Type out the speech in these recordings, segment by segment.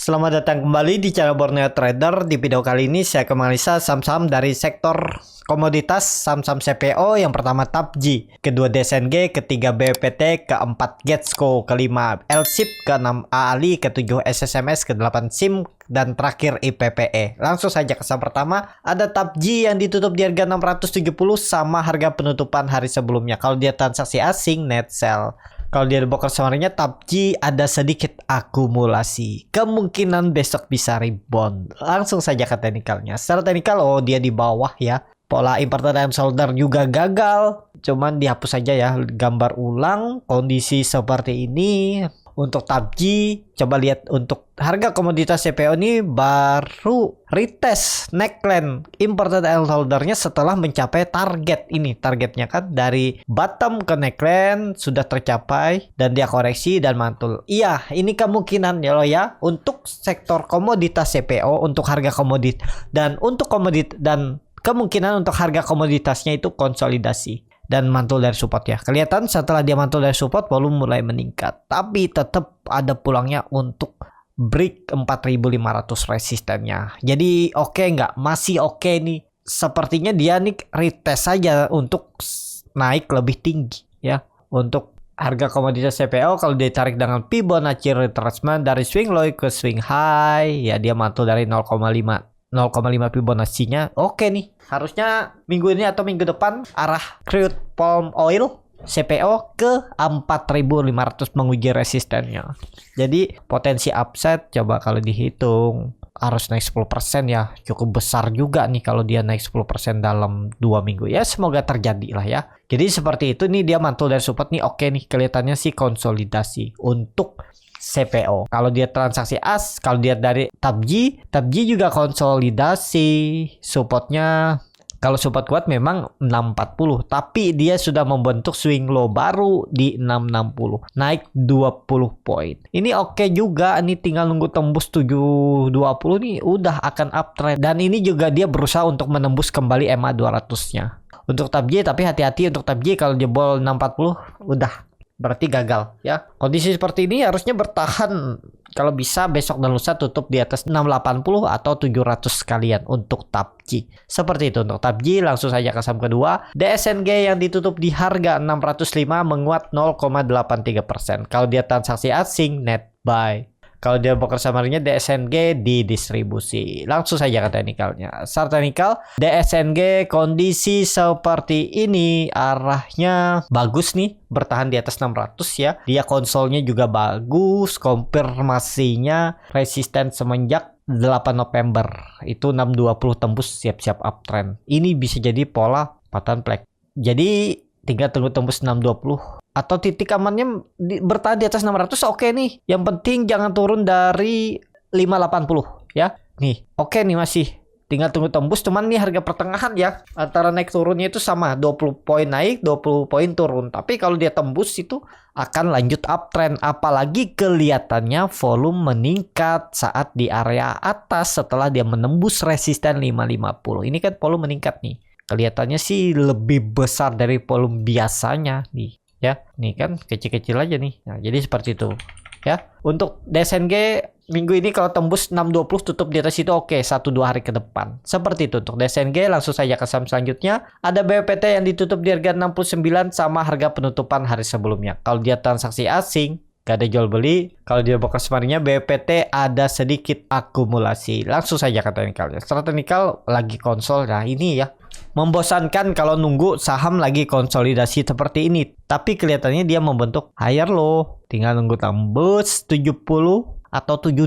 Selamat datang kembali di channel Borneo Trader. Di video kali ini saya akan menganalisa saham-saham dari sektor komoditas, saham-saham CPO. Yang pertama TAPJI, kedua DSNG, ketiga BPT, keempat Getsco, kelima LSIP, keenam AALI, ketujuh SSMS, kedelapan SIM, dan terakhir IPPE. Langsung saja ke saham pertama, ada TAPJI yang ditutup di harga 670 sama harga penutupan hari sebelumnya. Kalau dia transaksi asing, net sell. Kalau dia broker summary-nya TAPJI ada sedikit akumulasi. Kemungkinan besok bisa rebound. Langsung saja ke teknikalnya. Secara teknikal, dia di bawah ya. Pola important and shoulder juga gagal. Cuman dihapus saja ya. Gambar ulang kondisi seperti ini. Untuk TAPJI, coba lihat untuk harga komoditas CPO ini baru retest neckline important and shoulder-nya setelah mencapai target ini. Targetnya kan dari bottom ke neckline sudah tercapai dan dia koreksi dan mantul. Iya, ini kemungkinan ya lo ya untuk sektor komoditas CPO untuk harga komoditas dan untuk komoditas dan kemungkinan untuk harga komoditasnya itu konsolidasi dan mantul dari support ya. Kelihatan setelah dia mantul dari support volume mulai meningkat. Tapi tetap ada pulangnya untuk break 4500 resistennya. Jadi oke nggak? Masih oke nih. Sepertinya dia nih retest saja untuk naik lebih tinggi ya. Untuk harga komoditas CPO kalau ditarik dengan Fibonacci retracement dari swing low ke swing high ya, dia mantul dari 0,5 Fibonacci-nya oke nih. Harusnya minggu ini atau minggu depan arah crude palm oil CPO ke 4500 menguji resistennya. Jadi potensi upside coba kalau dihitung harus naik 10% ya. Cukup besar juga nih kalau dia naik 10% dalam 2 minggu. Ya semoga terjadi lah ya. Jadi seperti itu nih, dia mantul dari support nih oke nih. Kelihatannya sih konsolidasi untuk CPO. Kalau dia transaksi kalau dia dari TAPJI juga konsolidasi. Supportnya kalau support kuat memang 640, tapi dia sudah membentuk swing low baru di 660, naik 20 poin. Ini oke juga, ini tinggal nunggu tembus 720 nih udah akan uptrend. Dan ini juga dia berusaha untuk menembus kembali EMA 200-nya. Untuk TAPJI, tapi hati-hati untuk TAPJI kalau jebol 640 udah berarti gagal ya. Kondisi seperti ini harusnya bertahan, kalau bisa besok dan lusa tutup di atas 680 atau 700 sekalian untuk TAPJI. Seperti itu untuk TAPJI. Langsung saja ke saham kedua, DSNG yang ditutup di harga 605 menguat 0,83%. Kalau dia transaksi asing net buy. Kalau dia broker summary-nya DSNG di distribusi. Langsung saja ke teknikalnya. Secara teknikal, DSNG kondisi seperti ini arahnya bagus nih, bertahan di atas 600 ya. Dia konsolnya juga bagus, konfirmasinya resisten semenjak 8 November. Itu 620 tembus siap-siap uptrend. Ini bisa jadi pola patahan flag. Jadi tinggal tunggu tembus 620 atau titik amannya bertahan di atas 600 oke nih. Yang penting jangan turun dari 580 ya. Nih, oke nih masih. Tinggal tunggu tembus, cuman nih harga pertengahan ya. Antara naik turunnya itu sama, 20 poin naik, 20 poin turun. Tapi kalau dia tembus itu akan lanjut uptrend, apalagi kelihatannya volume meningkat saat di area atas setelah dia menembus resisten 550. Ini kan volume meningkat nih. Kelihatannya sih lebih besar dari volume biasanya nih. Ya, nih kan kecil-kecil aja nih. Nah, jadi seperti itu. Ya, untuk DSNG minggu ini kalau tembus 620 tutup di atas itu oke, 1-2 hari ke depan. Seperti itu untuk DSNG. Langsung saja ke saham selanjutnya. Ada BPT yang ditutup di harga 69 sama harga penutupan hari sebelumnya. Kalau dia transaksi asing, gak ada jual beli. Kalau dia broker summary-nya BPT ada sedikit akumulasi. Langsung saja ke teknikalnya. Secara teknikal lagi konsol. Nah, ini ya. Membosankan kalau nunggu saham lagi konsolidasi seperti ini. Tapi kelihatannya dia membentuk higher low. Tinggal nunggu tembus 70 atau 72,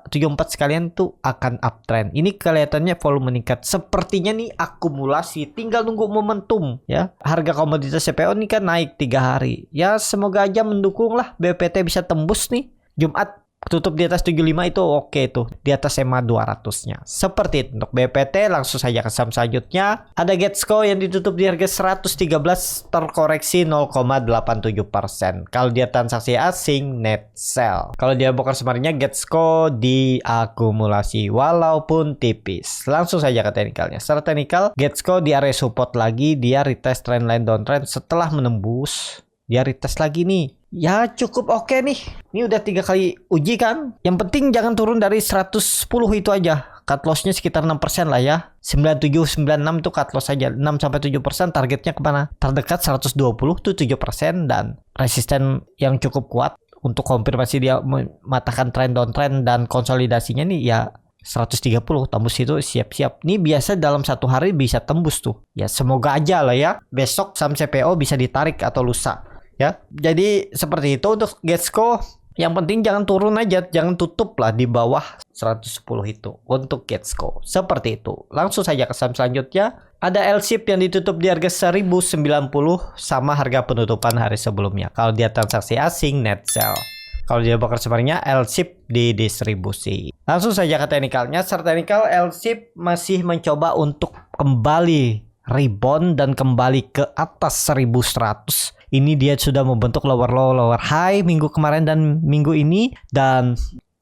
74 sekalian tuh akan uptrend. Ini kelihatannya volume meningkat. Sepertinya nih akumulasi. Tinggal nunggu momentum ya. Harga komoditas CPO ini kan naik 3 hari. Ya semoga aja mendukung lah BPT bisa tembus nih. Jumat tutup di atas 75 itu oke tuh. Di atas EMA 200-nya. Seperti itu untuk BPT. Langsung saja ke saham selanjutnya. Ada Getsco yang ditutup di harga 113 terkoreksi 0,87%. Kalau dia transaksi asing net sell. Kalau dia broker summary-nya Getsco diakumulasi walaupun tipis. Langsung saja ke teknikalnya. Secara teknikal Getsco di area support lagi, dia retest trendline downtrend setelah menembus Dia retest lagi nih. Ya cukup oke nih. Ini udah 3 kali uji kan. Yang penting jangan turun dari 110 itu aja. Cut lossnya sekitar 6% lah ya. 97, 96 tuh cut loss aja. 6-7%, targetnya kemana? Terdekat 120 tuh 7%. Dan resisten yang cukup kuat untuk konfirmasi dia mematahkan trend downtrend dan konsolidasinya nih ya 130. Tembus itu siap-siap. Ini biasa dalam satu hari bisa tembus tuh. Ya semoga aja lah ya. Besok saham CPO bisa ditarik atau lusa. Ya, jadi seperti itu untuk Gexco. Yang penting jangan turun aja, jangan tutup lah di bawah 110 itu untuk Gexco. Seperti itu. Langsung saja ke saham selanjutnya. Ada LSIP yang ditutup di harga 1090 sama harga penutupan hari sebelumnya. Kalau dia transaksi asing, net sell. Kalau dia bakar sebenarnya LSIP di distribusi. Langsung saja ke teknikalnya. Secara teknikal LSIP masih mencoba untuk kembali rebound dan kembali ke atas 1100. Ini dia sudah membentuk lower low, lower high minggu kemarin dan minggu ini. Dan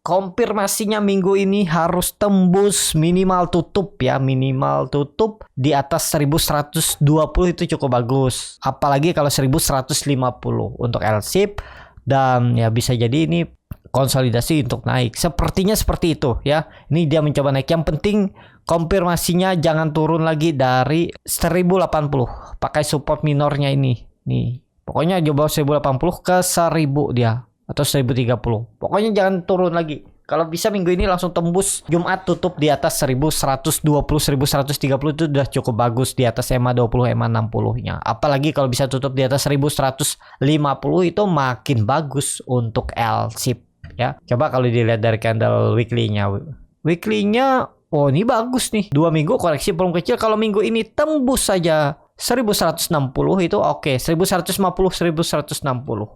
konfirmasinya minggu ini harus tembus minimal tutup ya. Minimal tutup di atas 1120 itu cukup bagus. Apalagi kalau 1150 untuk LSIP. Dan ya bisa jadi ini konsolidasi untuk naik. Sepertinya seperti itu ya. Ini dia mencoba naik. Yang penting konfirmasinya jangan turun lagi dari 1080. Pakai support minornya ini. Nih. Pokoknya coba 1080 ke 1000 dia atau 1030. Pokoknya jangan turun lagi. Kalau bisa minggu ini langsung tembus Jumat tutup di atas 1120, 1130 itu udah cukup bagus di atas EMA 20, EMA 60-nya. Apalagi kalau bisa tutup di atas 1150 itu makin bagus untuk LSIP ya. Coba kalau dilihat dari candle weekly-nya. Weekly-nya oh ini bagus nih. 2 minggu koreksi belum kecil. Kalau minggu ini tembus saja 1160 itu oke. 1150, 1160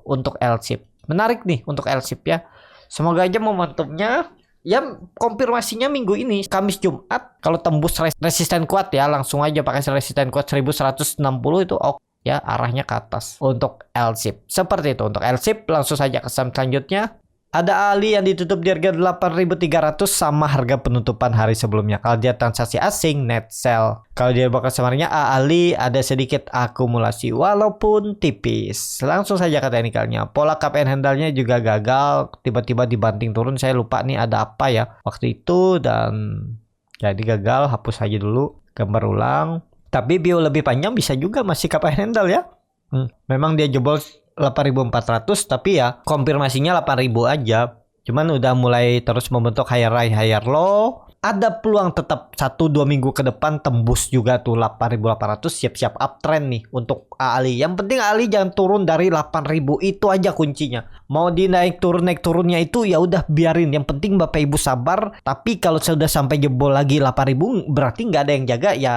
untuk LSIP. Menarik nih untuk LSIP ya. Semoga aja momentumnya ya konfirmasinya minggu ini Kamis Jumat kalau tembus resisten kuat ya langsung aja pakai resisten kuat 1160 itu oke ya arahnya ke atas untuk LSIP. Seperti itu untuk LSIP. Langsung saja ke saham selanjutnya. Ada Ali yang ditutup di harga 8.300 sama harga penutupan hari sebelumnya. Kalau dia transaksi asing, net sell. Kalau dia bakal sebenarnya Ali ada sedikit akumulasi walaupun tipis. Langsung saja ke teknikalnya. Pola cup and handle-nya juga gagal. Tiba-tiba dibanting turun. Saya lupa nih ada apa ya waktu itu. Dan jadi gagal. Hapus aja dulu. Gambar ulang. Tapi bio lebih panjang bisa juga masih cup and handle ya. Memang dia jebol 8.400 tapi ya konfirmasinya 8.000 aja. Cuman udah mulai terus membentuk higher high higher low. Ada peluang tetap 1-2 minggu ke depan tembus juga tuh 8.800. Siap-siap uptrend nih untuk Ali. Yang penting Ali jangan turun dari 8.000 itu aja kuncinya. Mau di naik turunnya itu ya udah biarin. Yang penting Bapak Ibu sabar. Tapi kalau sudah sampai jebol lagi 8.000 berarti nggak ada yang jaga ya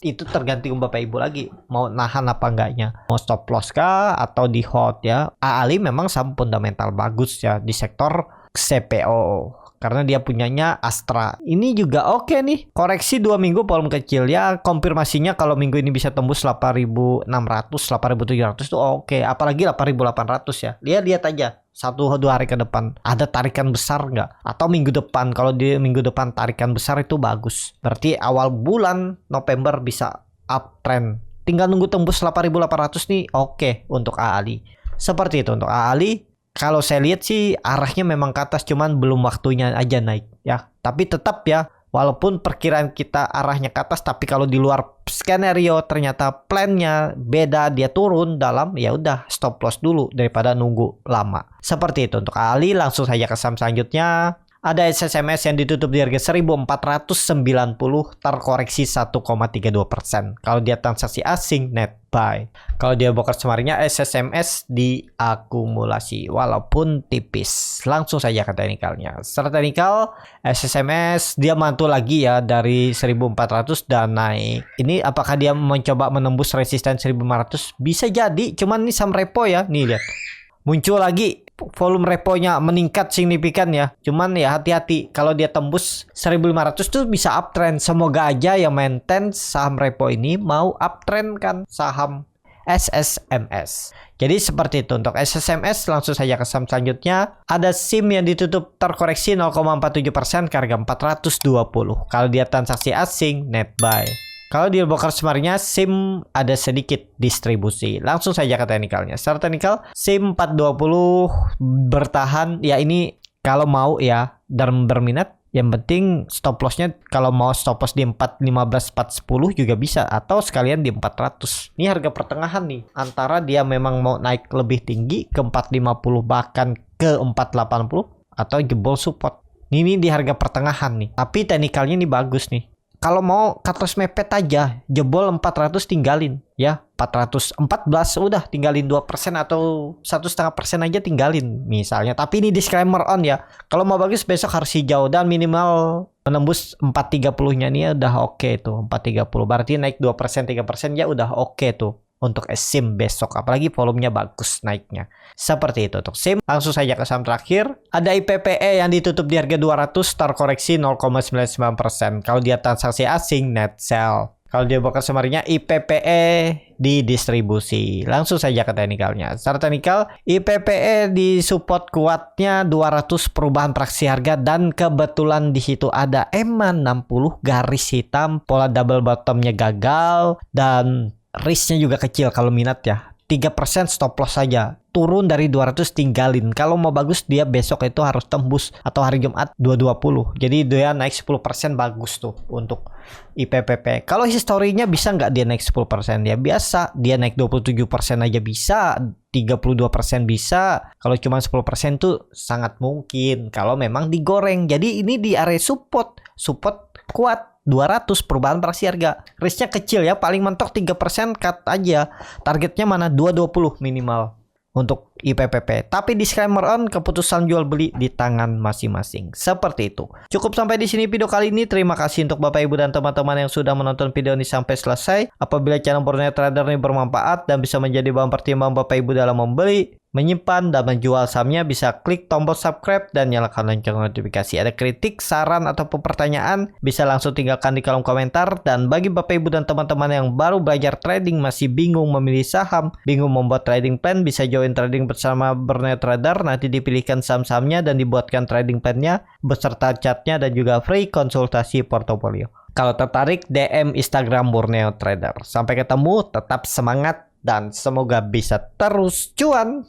itu tergantung Bapak Ibu lagi. Mau nahan apa enggaknya. Mau stop loss kah atau di hold ya. Ali memang saham fundamental bagus ya di sektor CPO. Karena dia punyanya Astra. Ini juga oke nih. Koreksi 2 minggu volume kecil ya. Konfirmasinya kalau minggu ini bisa tembus 8.600, 8.700 tuh oke. Apalagi 8.800 ya. Lihat aja 1-2 hari ke depan ada tarikan besar nggak? Atau minggu depan. Kalau di minggu depan tarikan besar itu bagus. Berarti awal bulan November bisa uptrend. Tinggal nunggu tembus 8.800 nih oke untuk Ali. Seperti itu untuk Ali. Kalau saya lihat sih arahnya memang ke atas cuman belum waktunya aja naik ya. Tapi tetap ya walaupun perkiraan kita arahnya ke atas tapi kalau di luar skenario ternyata plannya beda dia turun dalam ya udah stop loss dulu daripada nunggu lama. Seperti itu untuk Ali. Langsung saja ke saham selanjutnya. Ada SSMS yang ditutup di harga 1490 terkoreksi 1,32%. Kalau dia transaksi asing net buy. Kalau dia broker semarnya SSMS diakumulasi walaupun tipis. Langsung saja ke teknikalnya. Secara teknikal SSMS dia mantul lagi ya dari 1400 dan naik. Ini apakah dia mencoba menembus resisten 1500? Bisa jadi. Cuman ini saham repo ya. Nih lihat. Muncul lagi volume reponya meningkat signifikan ya. Cuman ya hati-hati kalau dia tembus 1500 tuh bisa uptrend. Semoga aja yang maintain saham repo ini mau uptrend kan saham SSMS. Jadi seperti itu untuk SSMS. Langsung saja ke saham selanjutnya. Ada SIM yang ditutup terkoreksi 0,47% ke harga 420. Kalau dia transaksi asing net buy. Kalau deal broker Smart-nya SIM ada sedikit distribusi. Langsung saja ke teknikalnya. Secara teknikal SIM 420 bertahan ya, ini kalau mau ya dan berminat. Yang penting stop lossnya kalau mau stop loss di 415 410 juga bisa, atau sekalian di 400. Ini harga pertengahan nih, antara dia memang mau naik lebih tinggi ke 450 bahkan ke 480 atau jebol support. Ini di harga pertengahan nih. Tapi teknikalnya ini bagus nih. Kalau mau cut loss mepet aja, jebol 400 tinggalin ya. 414 udah tinggalin 2% atau 1,5% aja tinggalin misalnya. Tapi ini disclaimer on ya. Kalau mau bagus besok harus hijau dan minimal menembus 430-nya nih udah oke tuh. 430 berarti naik 2% 3% ya udah oke tuh untuk SIM besok, apalagi volumenya bagus naiknya. Seperti itu untuk SIM. Langsung saja ke saham terakhir. Ada IPPE yang ditutup di harga 200, start koreksi 0,99%. Kalau dia transaksi asing, net sell. Kalau dia bakal semarnya IPPE di distribusi. Langsung saja ke teknikalnya. Secara teknikal, IPPE di support kuatnya 200 perubahan praksi harga, dan kebetulan di situ ada EMA 60 garis hitam, pola double bottomnya gagal, dan risknya juga kecil kalau minat ya. 3% stop loss saja. Turun dari 200 tinggalin. Kalau mau bagus dia besok itu harus tembus atau hari Jumat 220. Jadi dia naik 10% bagus tuh untuk IPPP. Kalau historinya bisa nggak dia naik 10%? Ya biasa. Dia naik 27% aja bisa. 32% bisa. Kalau cuma 10% tuh sangat mungkin. Kalau memang digoreng. Jadi ini di area support. Support kuat. 200 perubahan praksi harga. Risknya kecil ya, paling mentok 3% cut aja. Targetnya mana? 220 minimal untuk IPPP. Tapi disclaimer on, keputusan jual beli di tangan masing-masing. Seperti itu. Cukup sampai di sini video kali ini. Terima kasih untuk Bapak Ibu dan teman-teman yang sudah menonton video ini sampai selesai. Apabila channel Borneo Trader ini bermanfaat dan bisa menjadi bahan pertimbangan Bapak Ibu dalam membeli, menyimpan, dan menjual sahamnya, bisa klik tombol subscribe dan nyalakan lonceng notifikasi. Ada kritik, saran, ataupun pertanyaan, bisa langsung tinggalkan di kolom komentar. Dan bagi Bapak Ibu dan teman-teman yang baru belajar trading, masih bingung memilih saham, bingung membuat trading plan, bisa join trading bersama Borneo Trader. Nanti dipilihkan saham-sahamnya dan dibuatkan trading plan-nya beserta chatnya dan juga free konsultasi portofolio. Kalau tertarik, DM Instagram Borneo Trader. Sampai ketemu, tetap semangat dan semoga bisa terus cuan.